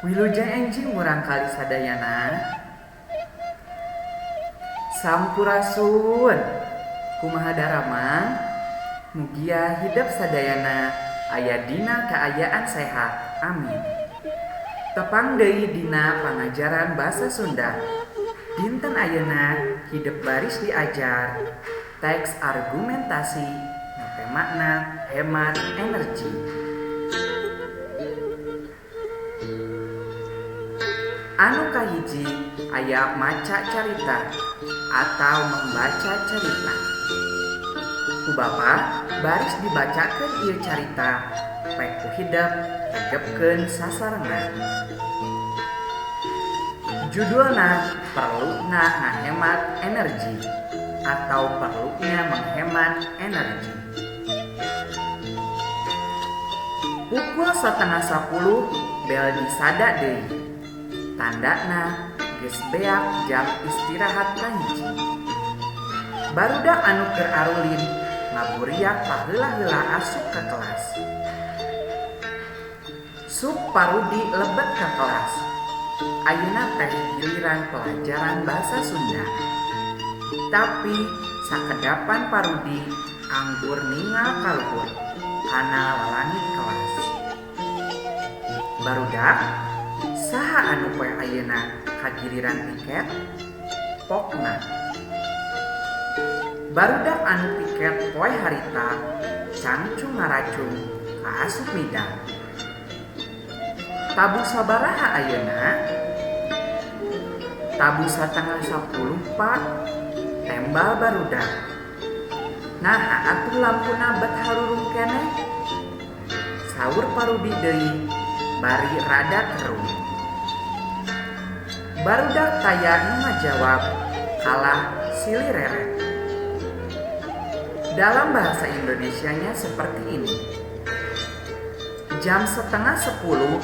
Wilujeng enjing murang kali sadayana sampurasun kumaha daramang mugia hidup sadayana aya dina kaayaan sehat amin. Tepang deui dina pangajaran basa Sunda. Dinten ayeuna hidup baris diajar teks argumentasi makna hemat energi. Anu kahiji aya maca carita atau membaca cerita. Ku bapa baris dibacakeun ieu carita pek ku hidep tegepkeun sasarengan. Judulna perluna ngahemat energi atau perlunya menghemat energi. Pukul 9:30 bel disada deui. Tandana geus beak jam istirahat kahiji. Barudak anu keur arulin ngaburiak paheula-heula asup ka kelas. Sup Parudi lebet ka kelas. Ayeuna teh giliran pelajaran basa Sunda. Tapi sakedapan Parudi anggur ningal kaluhur kana lalangit kelas. Barudak saha anu poe ayeuna kagiliran piket? Pokna. Barudak anu piket poe harita cangcung ngaracung ka asup midang. Tabu sabaraha ayeuna? Tabu 9:30 Pak. Tembal barudak. Nah atuh lampuna bet harurung keneh? Saur Parudi deui bari rada keruh. Barudak taya nu ngajawab kalah silih reret. Dalam bahasa Indonesianya seperti ini. Jam 9:30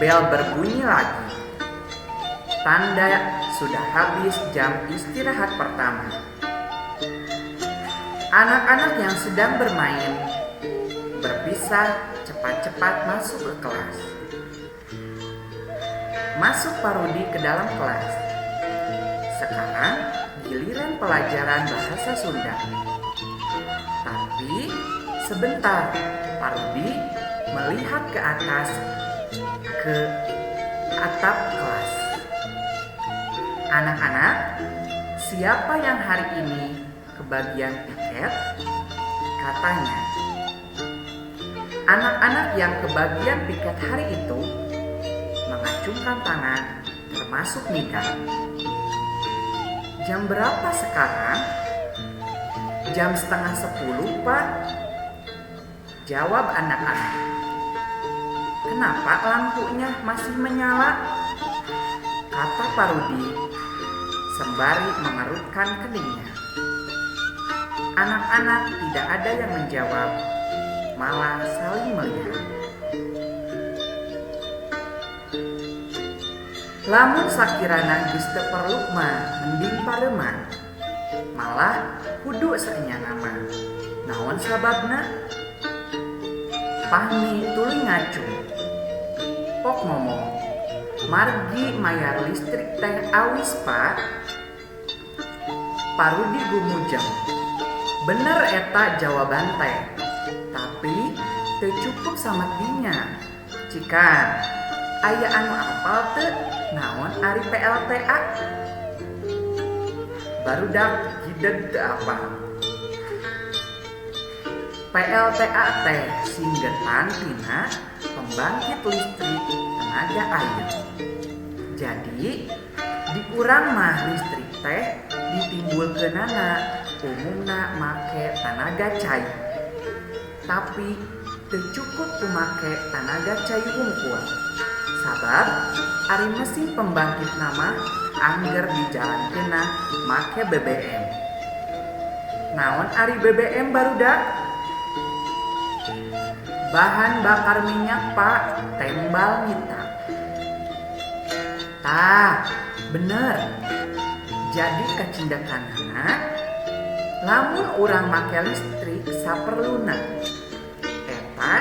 bel berbunyi lagi. Tanda sudah habis jam istirahat pertama. Anak-anak yang sedang bermain berpisah cepat-cepat masuk ke kelas. Masuk Parudi ke dalam kelas. Sekarang giliran pelajaran bahasa Sunda. Tapi sebentar Parudi melihat ke atas ke atap kelas. Anak-anak, siapa yang hari ini kebagian piket? Katanya. Anak-anak yang kebagian piket hari itu mengacungkan tangan termasuk Mika. Jam berapa sekarang? Jam 9:30 Pak. Jawab anak-anak. Kenapa lampunya masih menyala? Kata Parudi sembari mengerutkan keningnya. Anak-anak tidak ada yang menjawab, malah saling melihat. Lamun sakirana geus teu perlu mah mending pareman. Malah kudu saenyana mah. Naon sababna? Pahmi tuluy ngacung. Pok ngomong, margi mayar listrik teh awis Pak. Parudi gumujeng. Bener eta jawaban teh. Tapi teu cukup samaddinya. Cikan aya anu apal teu naon ari PLTA? Barudak gideg teu apal. PLTA teh singgetan tina pembangkit listrik tenaga air. Jadi diurang mah listrik teh ditimbulkeunana umumna make tenaga cai. Tapi teu cukup ku make tenaga cai unggul. Sabab ari mesin pembangkit nama angger dijalankeunna make BBM. Naon ari BBM barudak? Bahan bakar minyak Pak, tembal mita. Tah, bener. Jadi kacindakanana lamun urang make listrik saperluna. Eta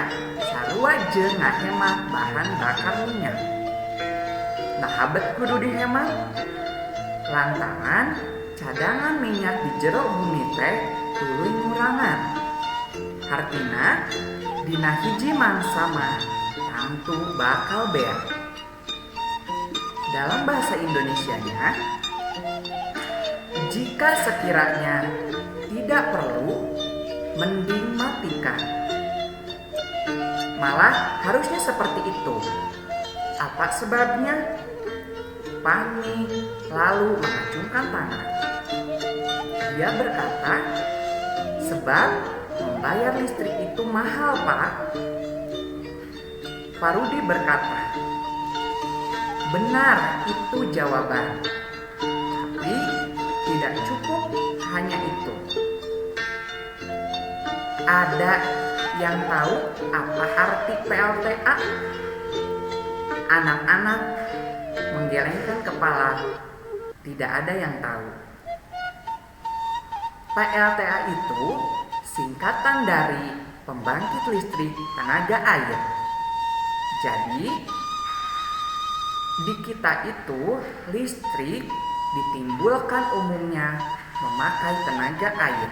sarua jeung ngahemat bahan bakar minyak. Tahabet kudu dihemat lantaran cadangan minyak di jero bumi teh tuluy ngurangan. Hartina dina hiji mangsa mah tangtu bakal beak. Dalam bahasa Indonesianya, jika sekiranya tidak perlu, mending matikan. Malah harusnya seperti itu. Apa sebabnya? Panik lalu mengacungkan tangan. Dia berkata, sebab membayar listrik itu mahal, Pak. Pak Rudi berkata, benar itu jawaban. Tapi tidak cukup hanya itu. Ada yang tahu apa arti PLTA? Anak-anak menggelengkan kepala. Tidak ada yang tahu. PLTA itu singkatan dari pembangkit listrik tenaga air. Jadi, di kita itu listrik ditimbulkan umumnya memakai tenaga air.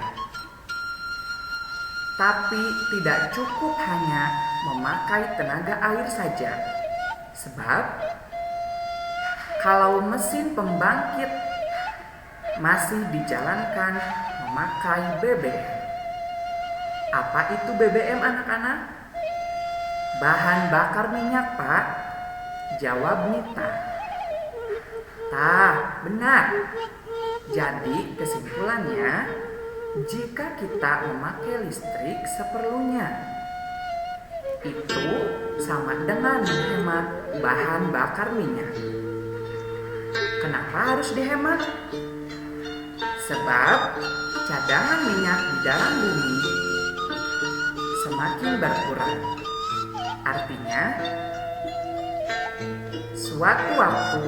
Tapi tidak cukup hanya memakai tenaga air saja. Sebab kalau mesin pembangkit masih dijalankan memakai BBM. Apa itu BBM, anak-anak? Bahan bakar minyak, Pak. Jawab Nita. Tah, benar. Jadi kesimpulannya, jika kita memakai listrik seperlunya, itu sama dengan menghemat bahan bakar minyak. Kenapa harus dihemat? Sebab cadangan minyak di dalam bumi semakin berkurang. Artinya, suatu waktu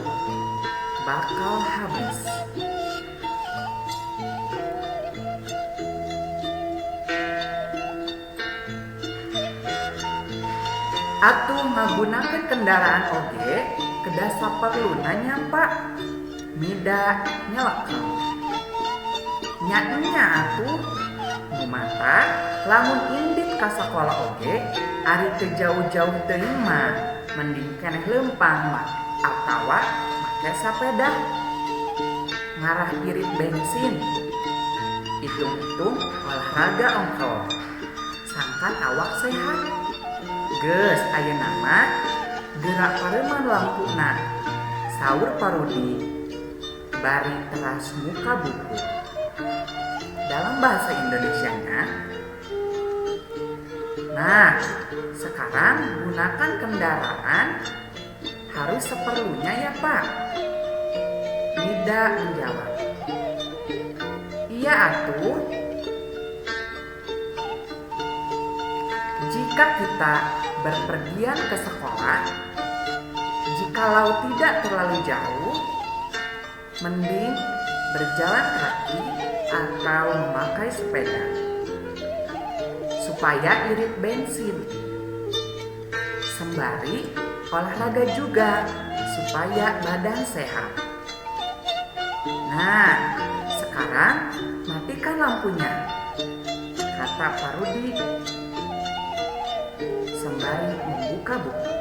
bakal habis. Atuh menggunakan kendaraan oge kedah saperluna Pak. Mida nyelekeng. Nyanya atuh mata lamun indit ka sakola oge ari teu jauh-jauh teuing mah mending keneh leumpang mah atawa make sapeda ngarah irit bensin. Hitung-hitung olahraga ongkol sangkan awak sehat. Geus ayeuna mah gerak pareuman lampuna saur Pak Rudi bari teras muka buku. Dalam bahasa Indonesianya, nah sekarang gunakan kendaraan harus seperlunya ya Pak. Nida menjawab, iya atuh. Jika kita berpergian ke sekolah, jikalau tidak terlalu jauh, mending berjalan kaki atau memakai sepeda supaya irit bensin. Sembari olahraga juga supaya badan sehat. Nah, sekarang matikan lampunya, kata Pak Rudi sembari membuka buku.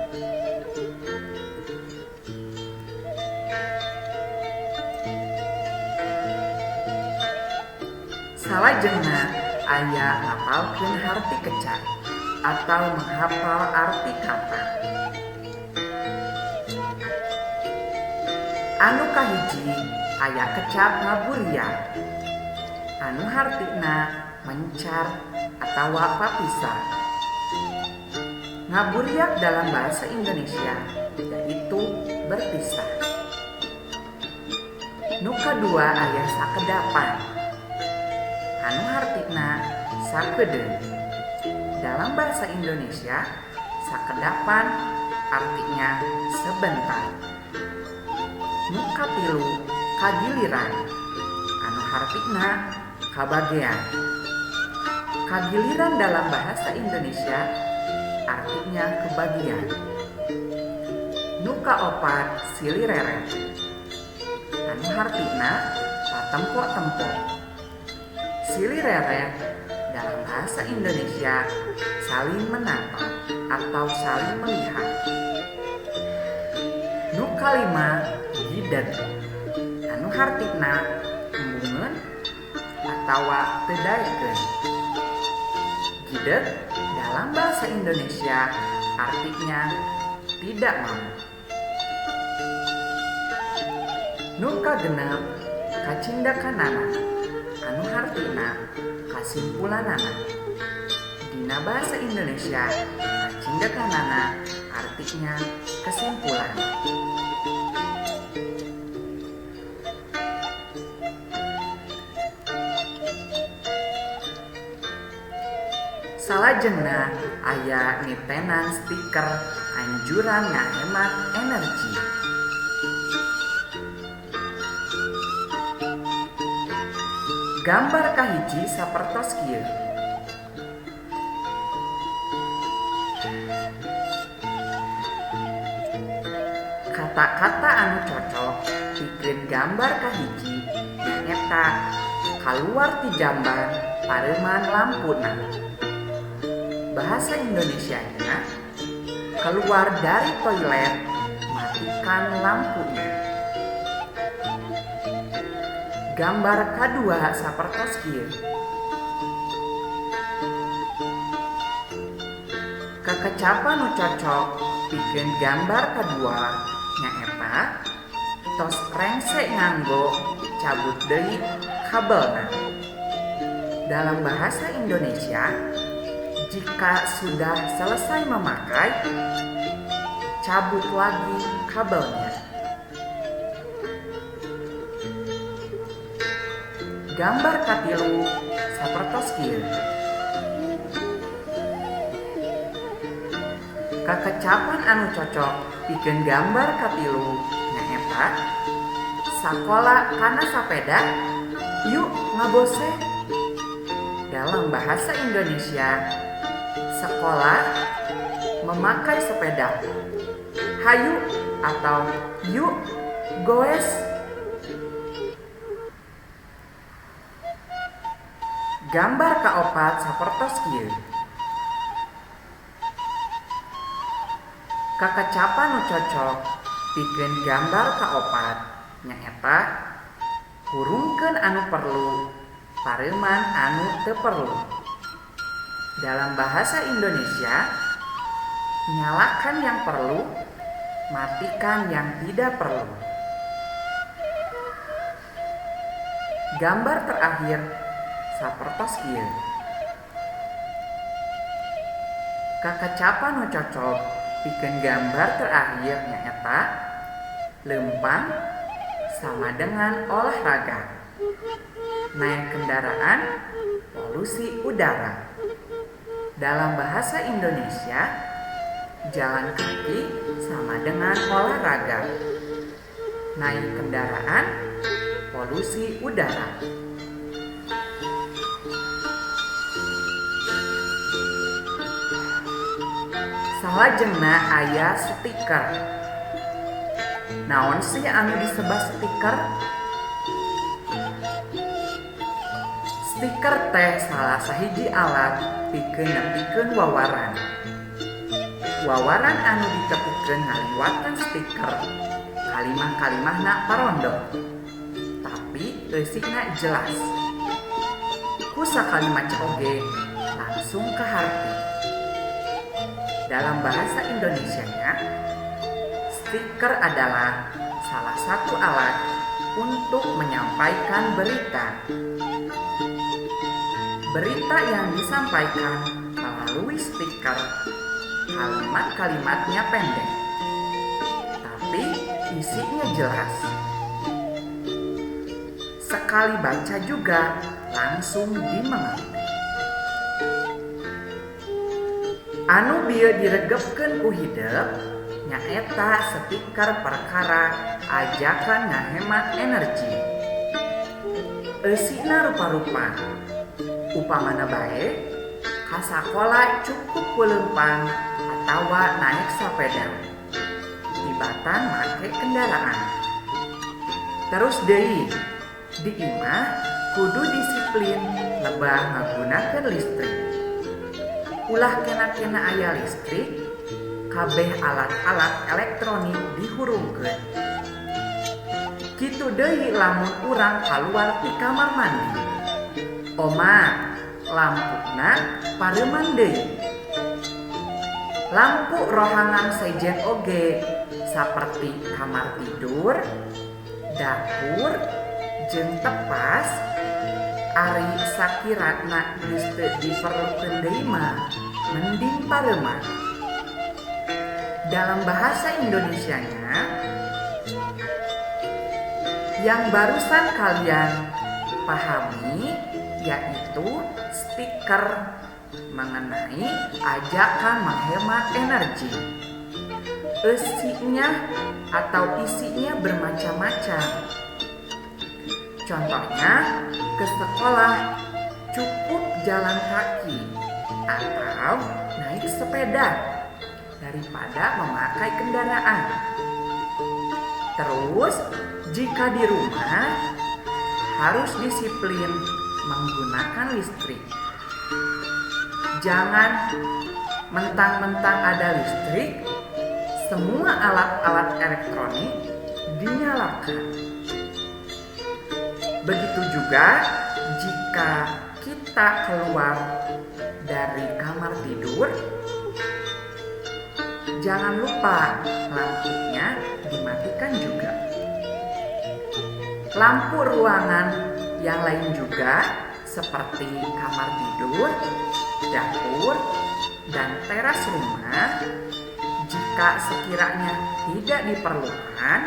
Salajengna aya ngapalkeun harti kecap atau menghafal arti kata. Anu kahiji aya kecap ngaburiak. Anu hartina mencar atawa papisah. Ngaburiak dalam bahasa Indonesia yaitu berpisah. Nu kadua aya sakedapan. Anu hartina sakedeung. Dalam bahasa Indonesia, sakedapan artinya sebentar. Nu katilu kagiliran. Anu hartina kabagean. Kagiliran dalam bahasa Indonesia artinya kebagian. Nu Nu kaopat silih reret. Anu hartina patempo-tempo. Silih reret dalam bahasa Indonesia saling menatap atau saling melihat. Nu kalima gidet. Anu hartina embungeun atawa teu daekeun. Gidet dalam bahasa Indonesia artinya tidak mau. Nu kagenep kacindakanana. Anu hartina kasimpulanana. Dina bahasa Indonesia kacindakanana artinya kesimpulan. Salajengna aya nitenan stiker anjuran ngahemat energi. Gambar kahiji sapertos kieu. Kata-kata anu cocok pikeun gambar kahiji nyaeta kaluar ti jamban pareuman lampuna. Bahasa Indonesianya keluar dari toilet matikan lampunya. Gambar kadua sapertos kieu. Kakecapan nu cocok pikeun gambar kadua nyaeta tos rengse nganggo cabut deui kabelna. Dalam bahasa Indonesia, jika sudah selesai memakai, cabut lagi kabelnya. Gambar katilu sapertos kieu. Kakecapan anu cocok pikeun gambar katilu nyaeta sakola kana sapeda, yuk ngabose. Dalam bahasa Indonesia, sekolah memakai sepeda. Hayu atau yuk goes. Gambar kaopat sapertos kieu. Kakecapan nu cocok pikeun gambar kaopat nyaeta hurungkeun anu perlu pareuman anu teu perlu. Dalam bahasa Indonesia, nyalakan yang perlu, matikan yang tidak perlu. Gambar terakhir sapertos kieu. Kakecapan nu cocok pikeun gambar terakhir nyaeta lempang sama dengan olahraga. Naik kendaraan, polusi udara. Dalam bahasa Indonesia, jalan kaki sama dengan olahraga. Naik kendaraan, polusi udara. Salajengna aya stiker. Naon sih anu disebut stiker? Stiker teh salah sahiji alat pikeun nepikeun wawaran. Wawaran anu ditepikeun ngaliwatan stiker kalimah-kalimahna parondok, tapi eusikna jelas. Ku sakalimat oge langsung ke harti. Dalam bahasa Indonesianya, stiker adalah salah satu alat untuk menyampaikan berita. Berita yang disampaikan melalui stiker, kalimat-kalimatnya pendek, tapi isinya jelas. Sekali baca juga langsung dimengerti. Anu bieu diregepkeun ku hideuk nyaeta stiker perkara ajakan ngahemat energi. Eusina rupa-rupa. Upamana bae ka sakola cukup ku leumpang atawa naik sapeda. Di kalibatan make kendaraan. Terus deui, di imah kudu disiplin lebah nggunakeun listrik. Ulah kena-kena aya listrik, kabeh alat-alat elektronik dihurungkeun. Kitu deui lamun urang kaluar ti kamar mandi. Oma, lampuna pareuman deui. Lampu rohangan sejen oge saperti kamar tidur, dapur, jeung tepas, ari sakiratna geus teu diperlukeun deui mah mending pareuman. Dalam bahasa Indonesianya, yang barusan kalian pahami yaitu stiker mengenai ajakan menghemat energi. Isinya atau isinya bermacam-macam. Contohnya, ke sekolah cukup jalan kaki atau naik sepeda daripada memakai kendaraan. Terus, jika di rumah harus disiplin menggunakan listrik. Jangan mentang-mentang ada listrik, semua alat-alat elektronik dinyalakan. Begitu juga jika kita keluar dari kamar tidur, jangan lupa lampunya dimatikan juga. Lampu ruangan yang lain juga seperti kamar tidur, dapur, dan teras rumah jika sekiranya tidak diperlukan,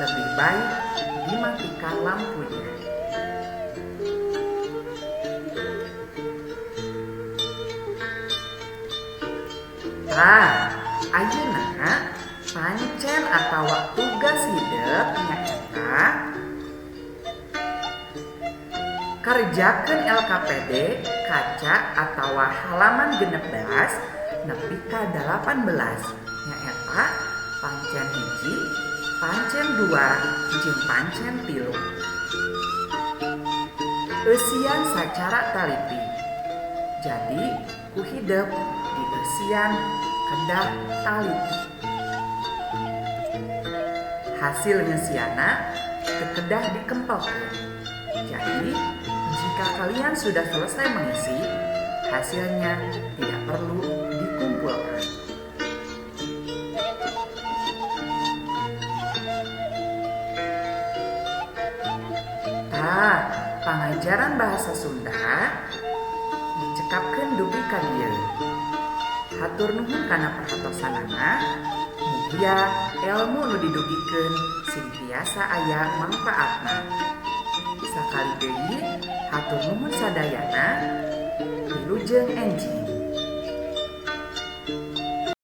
lebih baik dimatikan lampunya. Ayeuna pancen atau tugas hidup nyaeta kerjakeun LKPD kaca atau halaman 16 nepi ka 18 nyaeta pancen 1, pancen 2, jeung pancen 3. Eusian sacara taliti. Jadi ku hidup di eusian kedah taliti. Hasil ngeusiana kedah dikempelkeun. Jadi, jika kalian sudah selesai mengisi, hasilnya tidak perlu dikumpulkan. Pengajaran bahasa Sunda dicekapkeun dugi ka dieu. Hatur nuhun kana perhatosanana. Mugia ilmu nu didugikeun sing tiasa aya mangpaatna. Sakali deui hatur nuhun sadayana. Wilujeng enjing.